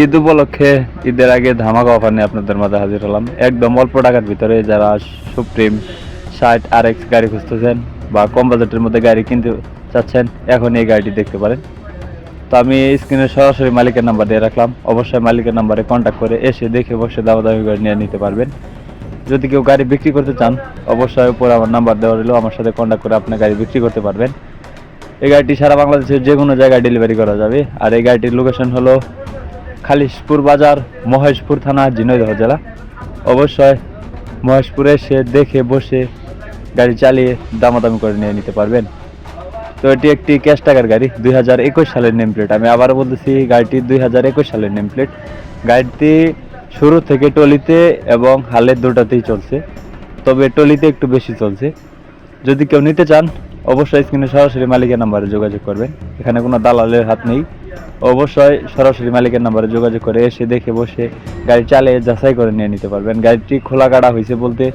ঈদ উপলক্ষে ঈদের আগে ধামাকা অফার নিয়ে আপনাদের মাঝে হাজির হলাম। একদম অল্প টাকার ভিতরে যারা সুপ্রিম 60 RX গাড়ি খুঁজতেছেন বা কম বাজেটের মধ্যে গাড়ি কিনতে চাচ্ছেন, এখন এই গাড়িটি দেখতে পারেন। তো আমি স্ক্রিনে সরাসরি মালিকের নাম্বার দিয়ে রাখলাম, অবশ্যই মালিকের নাম্বারে কন্ট্যাক্ট করে এসে দেখে বসে দামাদামি করে নিয়ে নিতে পারবেন। যদি কেউ গাড়ি বিক্রি করতে চান, অবশ্যই উপরে আমার নাম্বার দেওয়া রইল, আমার সাথে কন্ট্যাক্ট করে আপনি গাড়ি বিক্রি করতে পারবেন। এই গাড়িটি সারা বাংলাদেশের যে কোনো জায়গায় ডেলিভারি করা যাবে। আর এই গাড়িটির লোকেশন হলো খালিশপুর বাজার, মহেশপুর থানা, ঝিনাইদহ জেলা। অবশ্যই মহেশপুরে এসে দেখে বসে গাড়ি চালিয়ে দামাদামি করে নিয়ে নিতে পারবেন। তো এটি একটি ক্যাশ টাকার গাড়ি, 2021 সালের নেম প্লেট। আমি আবারও বলতেছি, গাড়িটি 2021 সালের নেম প্লেট। গাড়িটি শুরু থেকে টলিতে এবং হালের দুটাতেই চলছে, তবে টলিতে একটু বেশি চলছে। যদি কেউ নিতে চান, অবশ্যই স্ক্রিনে সরাসরি মালিকের নাম্বারে যোগাযোগ করবেন। এখানে কোনো দালালের হাত নেই। অবশ্যই সরাসরি মালিকের নাম্বারে যোগাযোগ করে এসে দেখে বসে গাড়ি চালিয়ে যাচাই করে নিয়ে নিতে পারবেন। গাড়িটি খোলা কাটা হয়েছে বলতে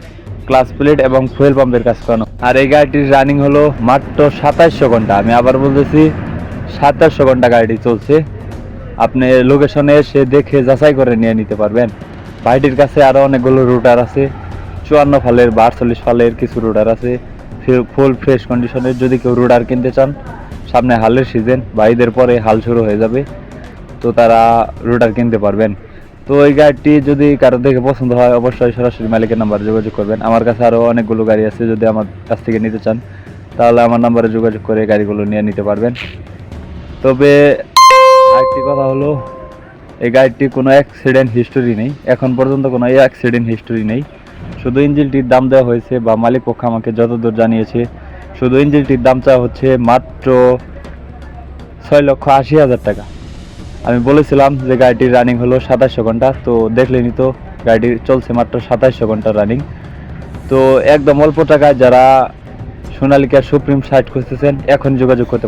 ক্লাস প্লেট এবং ফুয়েল পাম্পের কাজ করানো। আর এই গাড়িটির রানিং হলো মাত্র 2700 ঘন্টা। আমি আবার বলতেছি, 2700 ঘন্টা গাড়িটি চলছে। আপনি লোকেশনে এসে দেখে যাচাই করে নিয়ে নিতে পারবেন। ভাইটির কাছে আরও অনেকগুলো রুটার আছে, 54 ফালের বা 48 ফালের কিছু রুটার আছে ফুল ফ্রেশ কন্ডিশনের। যদি কেউ রুটার কিনতে চান, সামনে হালের সিজন বা ঈদের পরে হাল শুরু হয়ে যাবে, তো তারা রুটার কিনতে পারবেন। তো এই গাড়িটি যদি কারো দেখে পছন্দ হয়, অবশ্যই সরাসরি মালিকের নাম্বারে যোগাযোগ করবেন। আমার কাছে আরও অনেকগুলো গাড়ি আছে, যদি আমার কাছ থেকে নিতে চান তাহলে আমার নাম্বারে যোগাযোগ করে গাড়িগুলো নিয়ে নিতে পারবেন। তবে আরেকটি কথা হলো, এই গাড়িটি কোনো অ্যাক্সিডেন্ট হিস্টোরি নেই, এখন পর্যন্ত কোনো অ্যাক্সিডেন্ট হিস্টোরি নেই। শুধু ইঞ্জিনটির দাম দেওয়া হয়েছে, বা মালিক পক্ষ আমাকে যতদূর জানিয়েছে, শুধু ইঞ্জিনটির দাম চাওয়া হচ্ছে মাত্র 6,80,000 টাকা। আমি বলেছিলাম যে গাড়িটির রানিং হলো 2700 ঘন্টা, তো দেখলেনি তো গাড়িটি চলছে মাত্র 2700 ঘন্টা রানিং। তো একদম অল্প টাকায় যারা সোনালিকা সুপ্রিম 60 খুঁজতেছেন, এখন যোগাযোগ করতে